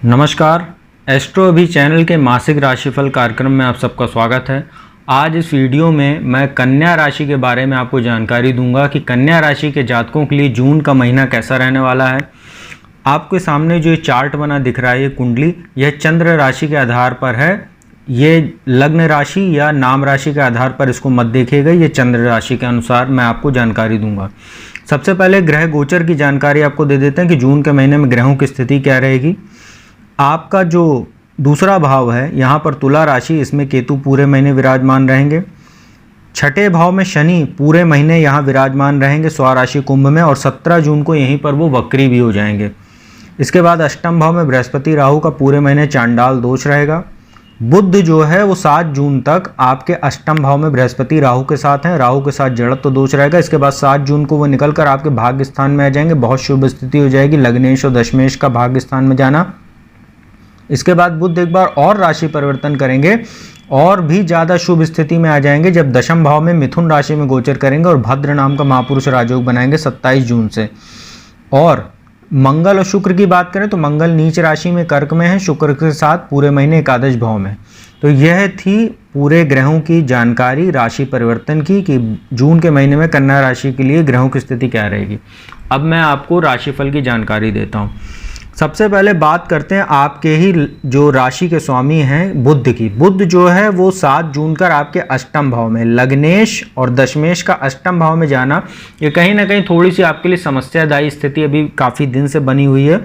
नमस्कार। एस्ट्रो अभी चैनल के मासिक राशिफल कार्यक्रम में आप सबका स्वागत है। आज इस वीडियो में मैं कन्या राशि के बारे में आपको जानकारी दूंगा कि कन्या राशि के जातकों के लिए जून का महीना कैसा रहने वाला है। आपके सामने जो ये चार्ट बना दिख रहा है, ये कुंडली, यह चंद्र राशि के आधार पर है। ये लग्न राशि या नाम राशि के आधार पर इसको मत देखिएगा, ये चंद्र राशि के अनुसार मैं आपको जानकारी दूंगा। सबसे पहले ग्रह गोचर की जानकारी आपको दे देते हैं कि जून के महीने में ग्रहों की स्थिति क्या रहेगी। आपका जो दूसरा भाव है यहाँ पर तुला राशि, इसमें केतु पूरे महीने विराजमान रहेंगे। छठे भाव में शनि पूरे महीने यहाँ विराजमान रहेंगे स्वराशि कुंभ में, और 17 जून को यहीं पर वो वक्री भी हो जाएंगे। इसके बाद अष्टम भाव में बृहस्पति राहु का पूरे महीने चांडाल दोष रहेगा। बुध जो है वो 7 जून तक आपके अष्टम भाव में बृहस्पति राहु के साथ हैं, राहु के साथ जड़त्व दोष रहेगा। इसके बाद 7 जून को वो निकलकर आपके भाग्य स्थान में आ जाएंगे, बहुत शुभ स्थिति हो जाएगी, लग्नेश और दशमेश का भाग्य स्थान में जाना। इसके बाद बुध एक बार और राशि परिवर्तन करेंगे और भी ज़्यादा शुभ स्थिति में आ जाएंगे जब दशम भाव में मिथुन राशि में गोचर करेंगे और भद्र नाम का महापुरुष राजयोग बनाएंगे 27 जून से। और मंगल और शुक्र की बात करें तो मंगल नीच राशि में कर्क में है, शुक्र के साथ पूरे महीने एकादश भाव में। तो यह थी पूरे ग्रहों की जानकारी राशि परिवर्तन की कि जून के महीने में कन्या राशि के लिए ग्रहों की स्थिति क्या रहेगी। अब मैं आपको राशिफल की जानकारी देता हूँ। सबसे पहले बात करते हैं आपके ही जो राशि के स्वामी हैं बुध की। बुध जो है वो 7 जून कर आपके अष्टम भाव में, लग्नेश और दशमेश का अष्टम भाव में जाना, ये कहीं ना कहीं थोड़ी सी आपके लिए समस्यादायी स्थिति अभी काफ़ी दिन से बनी हुई है,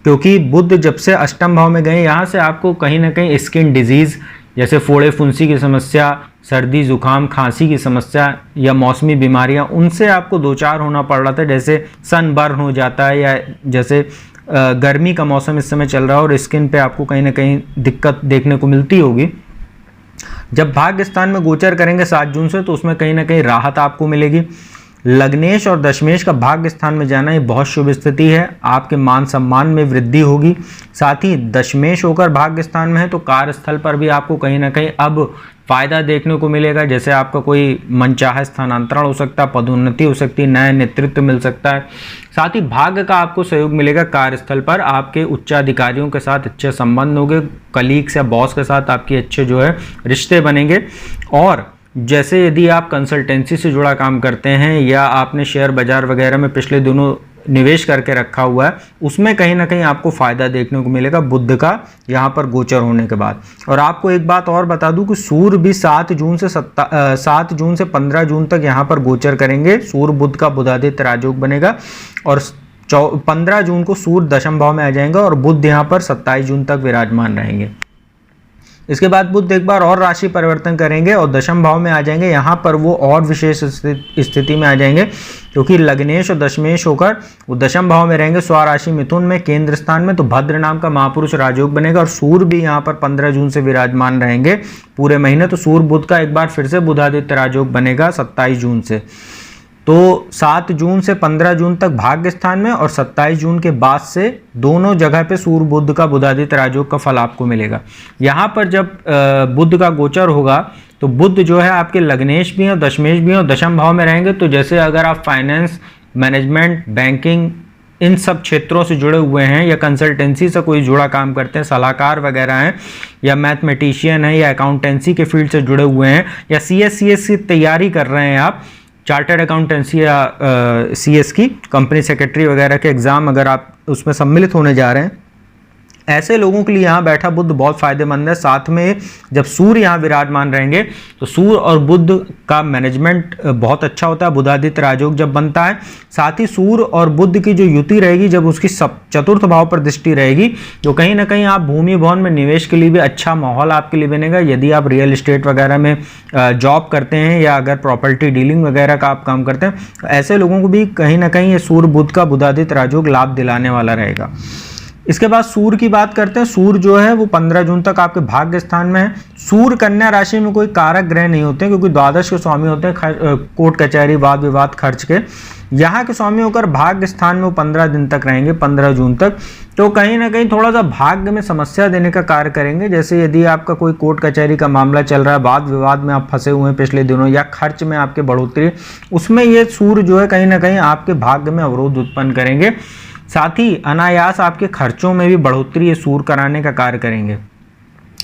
क्योंकि बुध जब से अष्टम भाव में गए यहाँ से आपको कहीं ना कहीं स्किन डिजीज़ जैसे फोड़े फुंसी की समस्या, सर्दी जुकाम खांसी की समस्या या मौसमी बीमारियाँ, उनसे आपको दो चार होना पड़ रहा था। जैसे सनबर्न हो जाता है या जैसे गर्मी का मौसम इस समय चल रहा है और स्किन पे आपको कहीं ना कहीं दिक्कत देखने को मिलती होगी। जब भाग्य स्थान में गोचर करेंगे 7 जून से तो उसमें कहीं ना कहीं राहत आपको मिलेगी। लग्नेश और दशमेश का भाग्य स्थान में जाना ये बहुत शुभ स्थिति है, आपके मान सम्मान में वृद्धि होगी। साथ ही दशमेश होकर भाग्य स्थान में है तो कार्यस्थल पर भी आपको कहीं ना कहीं अब फायदा देखने को मिलेगा। जैसे आपका कोई मनचाहा स्थानांतरण हो सकता है, पदोन्नति हो सकती है, नया नेतृत्व मिल सकता है। साथ ही भाग्य का आपको सहयोग मिलेगा कार्यस्थल पर, आपके उच्चाधिकारियों के साथ अच्छे संबंध होंगे, कलीग्स या बॉस के साथ आपकी अच्छे जो है रिश्ते बनेंगे। और जैसे यदि आप कंसल्टेंसी से जुड़ा काम करते हैं या आपने शेयर बाजार वगैरह में पिछले दिनों निवेश करके रखा हुआ है, उसमें कहीं ना कहीं आपको फ़ायदा देखने को मिलेगा बुध का यहाँ पर गोचर होने के बाद। और आपको एक बात और बता दूं कि सूर्य भी 7 जून से 15 जून तक यहाँ पर गोचर करेंगे। सूर्य बुध का बुधादित्य राजयोग बनेगा और 15 जून को सूर्य दशम भाव में आ जाएंगे और बुध यहाँ पर 27 जून तक विराजमान रहेंगे। इसके बाद बुध एक बार और राशि परिवर्तन करेंगे और दशम भाव में आ जाएंगे। यहाँ पर वो और विशेष स्थिति में आ जाएंगे क्योंकि लग्नेश और दशमेश होकर वो दशम भाव में रहेंगे स्वराशि मिथुन में केंद्र स्थान में, तो भद्र नाम का महापुरुष राजयोग बनेगा और सूर्य भी यहाँ पर 15 जून से विराजमान रहेंगे पूरे महीने। तो सूर्य बुध का एक बार फिर से बुधादित्य राजयोग बनेगा 27 जून से। तो 7 जून से 15 जून तक भाग्य स्थान में और 27 जून के बाद से दोनों जगह पे सूर्य बुध का बुधादित्य राजयोग का फल आपको मिलेगा। यहाँ पर जब बुध का गोचर होगा तो बुध जो है आपके लग्नेश भी हैं और दशमेश भी हैं और दशम भाव में रहेंगे। तो जैसे अगर आप फाइनेंस, मैनेजमेंट, बैंकिंग, इन सब क्षेत्रों से जुड़े हुए हैं या कंसल्टेंसी से कोई जुड़ा काम करते हैं, सलाहकार वगैरह हैं, या मैथमेटिशियन है या अकाउंटेंसी के फील्ड से जुड़े हुए हैं, या CS की तैयारी कर रहे हैं आप, चार्टर्ड अकाउंटेंसी या CS की, कंपनी सेक्रेटरी वगैरह के एग्ज़ाम अगर आप उसमें सम्मिलित होने जा रहे हैं, ऐसे लोगों के लिए यहाँ बैठा बुध बहुत फायदेमंद है। साथ में जब सूर्य यहाँ विराजमान रहेंगे तो सूर्य और बुध का मैनेजमेंट बहुत अच्छा होता है, बुधादित्य राजयोग जब बनता है। साथ ही सूर्य और बुध की जो युति रहेगी, जब उसकी चतुर्थ भाव पर दृष्टि रहेगी तो कहीं ना कहीं आप भूमि भवन में निवेश के लिए भी अच्छा माहौल आपके लिए बनेगा। यदि आप रियल इस्टेट वगैरह में जॉब करते हैं या अगर प्रॉपर्टी डीलिंग वगैरह का आप काम करते हैं, तो ऐसे लोगों को भी कहीं ना कहीं ये सूर्य बुध का बुधादित्य राजयोग लाभ दिलाने वाला रहेगा। इसके बाद सूर्य की बात करते हैं। सूर्य जो है वो 15 जून तक आपके भाग्य स्थान में है। सूर्य कन्या राशि में कोई कारक ग्रह नहीं होते क्योंकि द्वादश के स्वामी होते हैं कोर्ट कचहरी वाद विवाद खर्च के। यहाँ के स्वामी होकर भाग्य स्थान में वो 15 दिन तक रहेंगे, 15 जून तक। तो कहीं ना कहीं थोड़ा सा भाग्य में समस्या देने का कार्य करेंगे। जैसे यदि आपका कोई कोर्ट कचहरी का मामला चल रहा है, वाद विवाद में आप फंसे हुए हैं पिछले दिनों, या खर्च में आपके बढ़ोतरी, उसमें ये सूर्य जो है कहीं ना कहीं आपके भाग्य में अवरोध उत्पन्न करेंगे। साथ ही अनायास आपके खर्चों में भी बढ़ोतरी ये सूर्य कराने का कार्य करेंगे।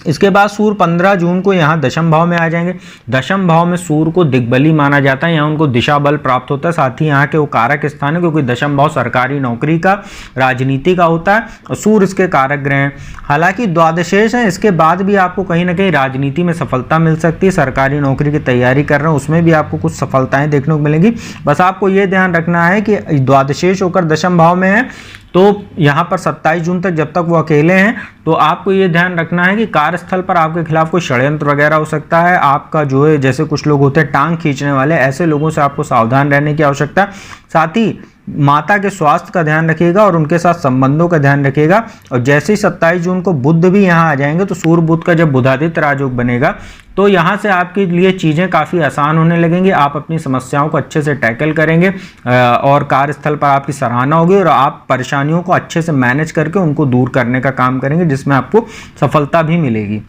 इसके बाद सूर्य 15 जून को यहाँ दशम भाव में आ जाएंगे। दशम भाव में सूर्य को दिग्बली माना जाता है, यहाँ उनको दिशा बल प्राप्त होता है। साथ ही यहाँ के वो कारक स्थान है, क्योंकि दशम भाव सरकारी नौकरी का, राजनीति का होता है और सूर्य इसके कारक ग्रह हैं। हालांकि द्वादशेष है, इसके बाद भी आपको कहीं ना कहीं राजनीति में सफलता मिल सकती है। सरकारी नौकरी की तैयारी कर रहे हैं उसमें भी आपको कुछ सफलताएं देखने को मिलेंगी। बस आपको ये ध्यान रखना है कि द्वादशेष होकर दशम भाव में है, तो यहाँ पर 27 जून तक जब तक वो अकेले हैं, तो आपको ये ध्यान रखना है कि कार्यस्थल पर आपके खिलाफ कोई षड्यंत्र वगैरह हो सकता है। आपका जो है, जैसे कुछ लोग होते हैं टांग खींचने वाले, ऐसे लोगों से आपको सावधान रहने की आवश्यकता है। साथ ही माता के स्वास्थ्य का ध्यान रखिएगा और उनके साथ संबंधों का ध्यान रखिएगा। और जैसे ही 27 जून को बुध भी यहाँ आ जाएंगे, तो सूर्य बुध का जब बुधादित्य राजयोग बनेगा, तो यहाँ से आपके लिए चीज़ें काफ़ी आसान होने लगेंगी। आप अपनी समस्याओं को अच्छे से टैकल करेंगे और कार्यस्थल पर आपकी सराहना होगी और आप परेशानियों को अच्छे से मैनेज करके उनको दूर करने का काम करेंगे, जिसमें आपको सफलता भी मिलेगी।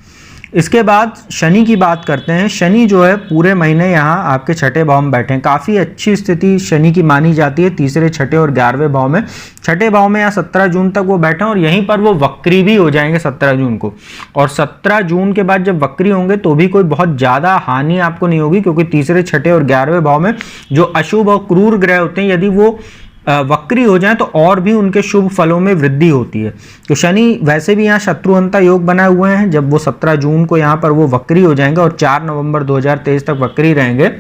इसके बाद शनि की बात करते हैं। शनि जो है पूरे महीने यहाँ आपके छठे भाव में बैठे हैं। काफ़ी अच्छी स्थिति शनि की मानी जाती है, तीसरे, छठे और 11वें भाव में। छठे भाव में यहाँ 17 जून तक वो बैठे हैं और यहीं पर वो वक्री भी हो जाएंगे 17 जून को। और 17 जून के बाद जब वक्री होंगे तो भी कोई बहुत ज़्यादा हानि आपको नहीं होगी, क्योंकि तीसरे, छठे और 11वें भाव में जो अशुभ और क्रूर ग्रह होते हैं, यदि वो वक्री हो जाए तो और भी उनके शुभ फलों में वृद्धि होती है। तो शनि वैसे भी यहाँ शत्रुहंता योग बनाए हुए हैं। जब वो 17 जून को यहाँ पर वो वक्री हो जाएंगे और 4 नवंबर 2023 तक वक्री रहेंगे,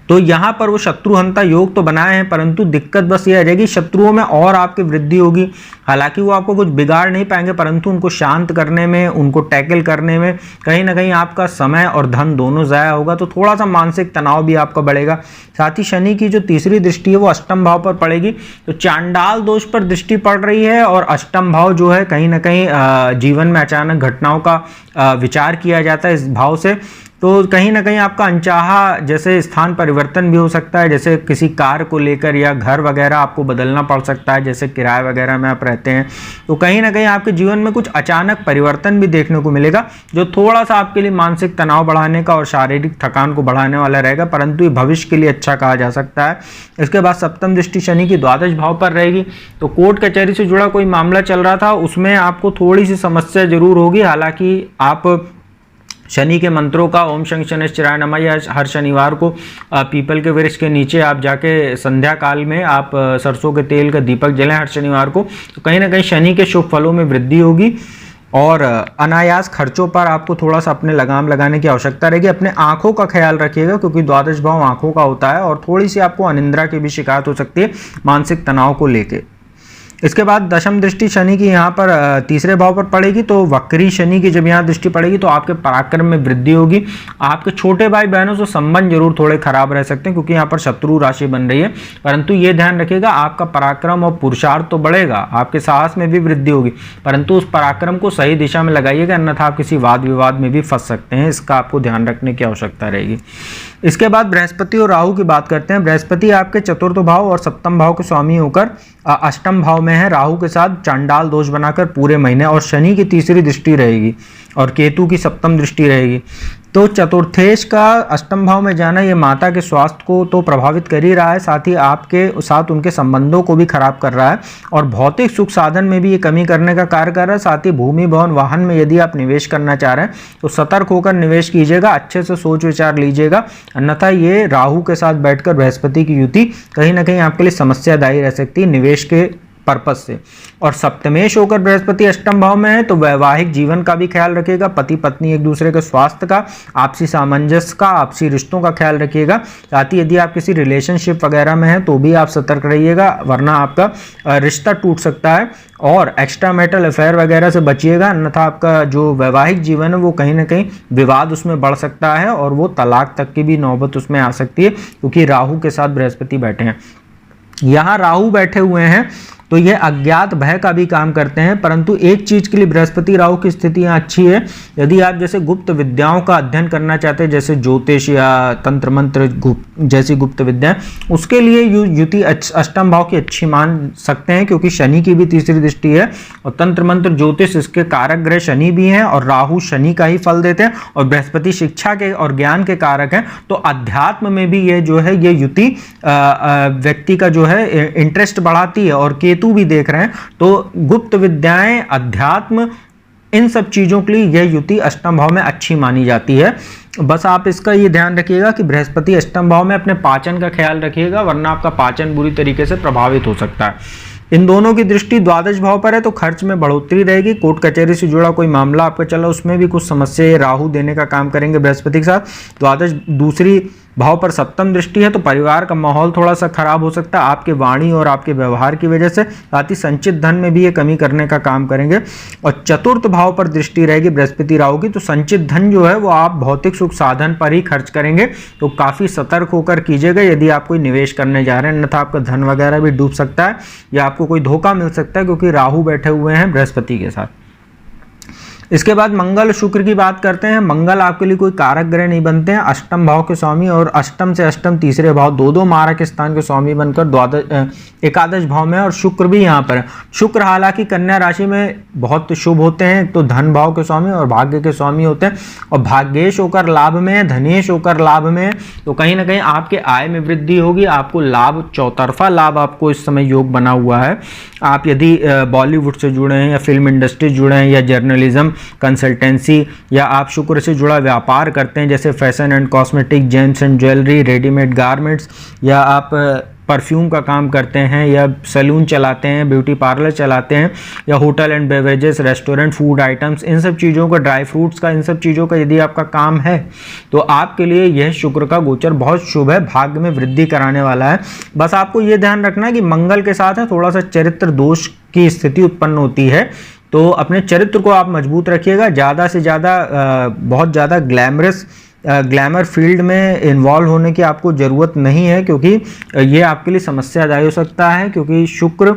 तो यहाँ पर वो शत्रुहंता योग तो बनाए हैं, परंतु दिक्कत बस ये आ जाएगी शत्रुओं में और आपकी वृद्धि होगी। हालांकि वो आपको कुछ बिगाड़ नहीं पाएंगे, परंतु उनको शांत करने में, उनको टैकल करने में कहीं ना कहीं आपका समय और धन दोनों ज़ाया होगा, तो थोड़ा सा मानसिक तनाव भी आपका बढ़ेगा। साथ ही शनि की जो तीसरी दृष्टि है वो अष्टम भाव पर पड़ेगी, तो चांडाल दोष पर दृष्टि पड़ रही है। और अष्टम भाव जो है कहीं ना कहीं जीवन में अचानक घटनाओं का विचार किया जाता है इस भाव से, तो कहीं ना कहीं आपका अनचाहा जैसे स्थान परिवर्तन भी हो सकता है, जैसे किसी कार को लेकर या घर वगैरह आपको बदलना पड़ सकता है, जैसे किराए वगैरह में आप रहते हैं, तो कहीं ना कहीं आपके जीवन में कुछ अचानक परिवर्तन भी देखने को मिलेगा, जो थोड़ा सा आपके लिए मानसिक तनाव बढ़ाने का और शारीरिक थकान को बढ़ाने वाला रहेगा, परंतु ये भविष्य के लिए अच्छा कहा जा सकता है। इसके बाद सप्तम दृष्टि शनि की द्वादश भाव पर रहेगी, तो कोर्ट कचहरी से जुड़ा कोई मामला चल रहा था उसमें आपको थोड़ी सी समस्या जरूर होगी। हालांकि आप शनि के मंत्रों का ओम शनि शनिश्चराय नमः या हर शनिवार को पीपल के वृक्ष के नीचे आप जाके संध्या काल में आप सरसों के तेल का दीपक जलाएं हर शनिवार को, तो कहीं ना कहीं शनि के शुभ फलों में वृद्धि होगी। और अनायास खर्चों पर आपको थोड़ा सा अपने लगाम लगाने की आवश्यकता रहेगी। अपने आंखों का ख्याल रखिएगा, क्योंकि द्वादश भाव आंखों का होता है और थोड़ी सी आपको अनिद्रा की भी शिकायत हो सकती है मानसिक तनाव को लेके। इसके बाद दशम दृष्टि शनि की यहाँ पर तीसरे भाव पर पड़ेगी, तो वक्री शनि की जब यहाँ दृष्टि पड़ेगी तो आपके पराक्रम में वृद्धि होगी। आपके छोटे भाई बहनों से संबंध जरूर थोड़े खराब रह सकते हैं, क्योंकि यहाँ पर शत्रु राशि बन रही है, परंतु ये ध्यान रखिएगा आपका पराक्रम और पुरुषार्थ तो बढ़ेगा, आपके साहस में भी वृद्धि होगी, परंतु उस पराक्रम को सही दिशा में लगाइएगा, अन्यथा आप किसी वाद विवाद में भी फंस सकते हैं। इसका आपको ध्यान रखने की आवश्यकता रहेगी। इसके बाद बृहस्पति और राहु की बात करते हैं। बृहस्पति आपके चतुर्थ भाव और सप्तम भाव के स्वामी होकर अष्टम भाव में है, राहु के साथ चांडाल दोष बनाकर पूरे महीने, और शनि की तीसरी दृष्टि रहेगी और केतु की सप्तम दृष्टि रहेगी। तो चतुर्थेश का अष्टम भाव में जाना ये माता के स्वास्थ्य को तो प्रभावित कर ही रहा है, साथ ही आपके साथ उनके संबंधों को भी खराब कर रहा है और भौतिक सुख साधन में भी ये कमी करने का कार्य कर रहा है। साथ ही भूमि भवन वाहन में यदि आप निवेश करना चाह रहे हैं तो सतर्क होकर निवेश कीजिएगा, अच्छे से सोच विचार लीजिएगा, अन्यथा ये राहु के साथ बैठकर बृहस्पति की युति कहीं ना कहीं आपके लिए समस्यादायी रह सकती है निवेश के पर्पस से। और सप्तमेश होकर बृहस्पति अष्टम भाव में है, तो वैवाहिक जीवन का भी ख्याल रखिएगा, पति पत्नी एक दूसरे के स्वास्थ्य का, आपसी सामंजस्य का, आपसी रिश्तों का ख्याल रखिएगा। साथ ही यदि आप किसी रिलेशनशिप वगैरह में हैं तो भी आप सतर्क रहिएगा, वरना आपका रिश्ता टूट सकता है। और एक्स्ट्रा मैरिटल अफेयर वगैरह से बचिएगा, अन्यथा आपका जो वैवाहिक जीवन है वो कहीं ना कहीं विवाद उसमें बढ़ सकता है और वो तलाक तक की भी नौबत उसमें आ सकती है, क्योंकि राहु के साथ बृहस्पति बैठे हैं। यहाँ राहु बैठे हुए हैं तो ये अज्ञात भय का भी काम करते हैं। परंतु एक चीज के लिए बृहस्पति राहु की स्थिति यहाँ अच्छी है, यदि आप जैसे गुप्त विद्याओं का अध्ययन करना चाहते हैं, जैसे ज्योतिष या तंत्र मंत्र जैसी गुप्त विद्या, उसके लिए युति अष्टम भाव की अच्छी मान सकते हैं, क्योंकि शनि की भी तीसरी दृष्टि है और तंत्र मंत्र ज्योतिष इसके कारक ग्रह शनि भी हैं और राहु शनि का ही फल देते हैं और बृहस्पति शिक्षा के और ज्ञान के कारक हैं। तो अध्यात्म में भी ये जो है ये युति व्यक्ति का जो है इंटरेस्ट बढ़ाती है और केतु भी देख रहे हैं, तो गुप्त विद्याएं, अध्यात्म, इन सब चीजों के लिए यह युति अष्टम भाव में अच्छी मानी जाती है। बस आप इसका ये ध्यान रखिएगा कि बृहस्पति अष्टम भाव में अपने पाचन का ख्याल रखिएगा, वरना आपका पाचन बुरी तरीके से प्रभावित हो सकता है। इन दोनों की दृष्टि द्वादश भाव पर है, तो खर्च में बढ़ोतरी रहेगी। कोर्ट कचहरी से जुड़ा कोई मामला आपका चला, उसमें भी कुछ समस्या राहु देने का काम करेंगे बृहस्पति के साथ। द्वादश दूसरी भाव पर सप्तम दृष्टि है, तो परिवार का माहौल थोड़ा सा खराब हो सकता है आपके वाणी और आपके व्यवहार की वजह से। साथ ही संचित धन में भी ये कमी करने का काम करेंगे। और चतुर्थ भाव पर दृष्टि रहेगी बृहस्पति राहु की, तो संचित धन जो है वो आप भौतिक सुख साधन पर ही खर्च करेंगे, तो काफी सतर्क होकर कीजिएगा यदि आप कोई निवेश करने जा रहे हैं, अन्यथा आपका धन वगैरह भी डूब सकता है या आपको कोई धोखा मिल सकता है, क्योंकि राहु बैठे हुए हैं बृहस्पति के साथ। इसके बाद मंगल शुक्र की बात करते हैं। मंगल आपके लिए कोई कारक ग्रह नहीं बनते हैं, अष्टम भाव के स्वामी और अष्टम से अष्टम तीसरे भाव दो मारक स्थान के स्वामी बनकर एकादश भाव में, और शुक्र भी यहाँ पर है। शुक्र हालांकि कन्या राशि में बहुत शुभ होते हैं, तो धन भाव के स्वामी और भाग्य के स्वामी होते हैं, और भाग्येश होकर लाभ में, धनेश होकर लाभ में, तो कहीं ना कहीं आपके आय में वृद्धि होगी, आपको लाभ, चौतरफा लाभ आपको इस समय योग बना हुआ है। आप यदि बॉलीवुड से जुड़े हैं या फिल्म इंडस्ट्री से जुड़े हैं या जर्नलिज्म, कंसल्टेंसी, या आप शुक्र से जुड़ा व्यापार करते हैं, जैसे fashion and cosmetic, James and jewellery, readymade garments, या आप परफ्यूम का काम करते हैं, या सैलून चलाते हैं, ब्यूटी पार्लर चलाते हैं, या hotel and beverages, restaurant, food items, इन सब चीज़ों का, ड्राई फ्रूट्स का, इन सब चीज़ों का यदि आपका काम है, तो आपके लिए यह शुक्र का गोचर बहुत शुभ है, भाग्य में वृद्धि कराने वाला है। बस आपको ये ध्यान रखना है कि मंगल के साथ है थोड़ा सा चरित्र दोष की स्थिति उत्पन्न होती है, तो अपने चरित्र को आप मजबूत रखिएगा। ज़्यादा से ज़्यादा बहुत ज़्यादा ग्लैमर फील्ड में इन्वॉल्व होने की आपको ज़रूरत नहीं है, क्योंकि ये आपके लिए समस्यादायी हो सकता है, क्योंकि शुक्र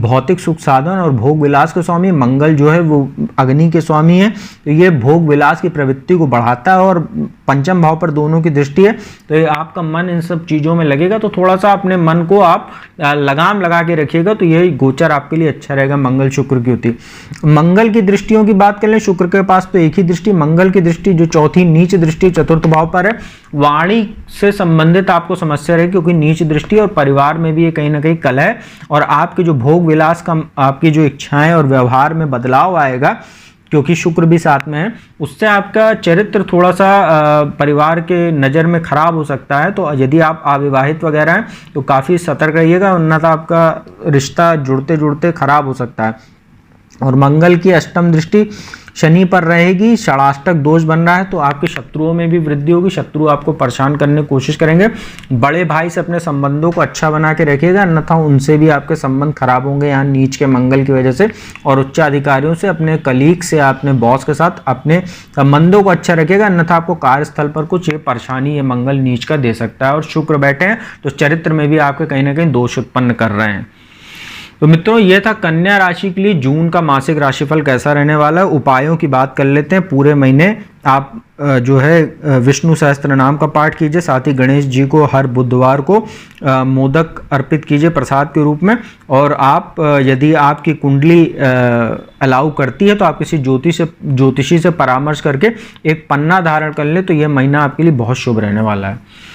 भौतिक सुख साधन और भोग विलास के स्वामी, मंगल जो है वो अग्नि के स्वामी है, तो ये भोग विलास की प्रवृत्ति को बढ़ाता है, और पंचम भाव पर दोनों की दृष्टि है, तो ये आपका मन इन सब चीज़ों में लगेगा, तो थोड़ा सा अपने मन को आप लगाम लगा के रखिएगा, तो ये गोचर आपके लिए अच्छा रहेगा मंगल शुक्र की होती। मंगल की दृष्टियों की बात कर लें, शुक्र के पास तो एक ही दृष्टि, मंगल की दृष्टि जो चौथी नीच दृष्टि चतुर्थ भाव पर है, वाणी से संबंधित आपको समस्या रहेगी, क्योंकि नीच दृष्टि और परिवार में भी ये कहीं ना कहीं कलह है, और आपके जो भोग विलास का, आपकी जो इच्छाएं और व्यवहार में बदलाव आएगा, क्योंकि शुक्र भी साथ में है, उससे आपका चरित्र थोड़ा सा परिवार के नज़र में खराब हो सकता है। तो यदि आप अविवाहित वगैरह हैं तो काफ़ी सतर्क रहिएगा, अन्यथा आपका रिश्ता जुड़ते जुड़ते खराब हो सकता है। और मंगल की अष्टम दृष्टि शनि पर रहेगी, षडाष्टक दोष बन रहा है, तो आपके शत्रुओं में भी वृद्धि होगी, शत्रु आपको परेशान करने की कोशिश करेंगे। बड़े भाई से अपने संबंधों को अच्छा बना के रखिएगा, अन्यथा उनसे भी आपके संबंध खराब होंगे यहाँ नीच के मंगल की वजह से। और उच्च अधिकारियों से, अपने कलीग से, अपने बॉस के साथ अपने संबंधों को अच्छा रखिएगा, अन्यथा आपको कार्यस्थल पर कुछ ये परेशानी ये मंगल नीच का दे सकता है। और शुक्र बैठे हैं तो चरित्र में भी आपके कहीं ना कहीं दोष उत्पन्न कर रहे हैं। तो मित्रों, ये था कन्या राशि के लिए जून का मासिक राशिफल कैसा रहने वाला है। उपायों की बात कर लेते हैं। पूरे महीने आप जो है विष्णु सहस्त्र नाम का पाठ कीजिए, साथ ही गणेश जी को हर बुधवार को मोदक अर्पित कीजिए प्रसाद के रूप में। और आप यदि आपकी कुंडली अलाउ करती है तो आप किसी ज्योतिषी से परामर्श करके एक पन्ना धारण कर ले, तो यह महीना आपके लिए बहुत शुभ रहने वाला है।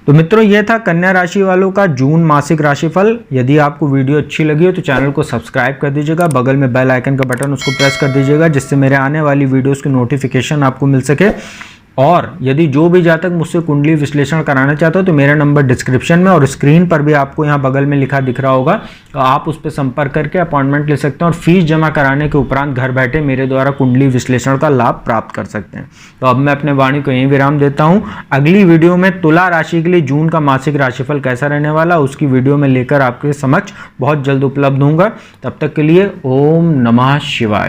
तो मित्रों, यह था कन्या राशि वालों का जून मासिक राशिफल। यदि आपको वीडियो अच्छी लगी हो तो चैनल को सब्सक्राइब कर दीजिएगा, बगल में बेल आइकन का बटन उसको प्रेस कर दीजिएगा, जिससे मेरे आने वाली वीडियोस की नोटिफिकेशन आपको मिल सके। और यदि जो भी जातक मुझसे कुंडली विश्लेषण कराना चाहते हो तो मेरा नंबर डिस्क्रिप्शन में और स्क्रीन पर भी आपको यहाँ बगल में लिखा दिख रहा होगा, तो आप उस पर संपर्क करके अपॉइंटमेंट ले सकते हैं और फीस जमा कराने के उपरांत घर बैठे मेरे द्वारा कुंडली विश्लेषण का लाभ प्राप्त कर सकते हैं। तो अब मैं अपने वाणी को यहीं विराम देता हूँ। अगली वीडियो में तुला राशि के लिए जून का मासिक राशिफल कैसा रहने वाला, उसकी वीडियो में लेकर आपके समक्ष बहुत जल्द उपलब्ध होऊंगा। तब तक के लिए ओम नमः शिवाय।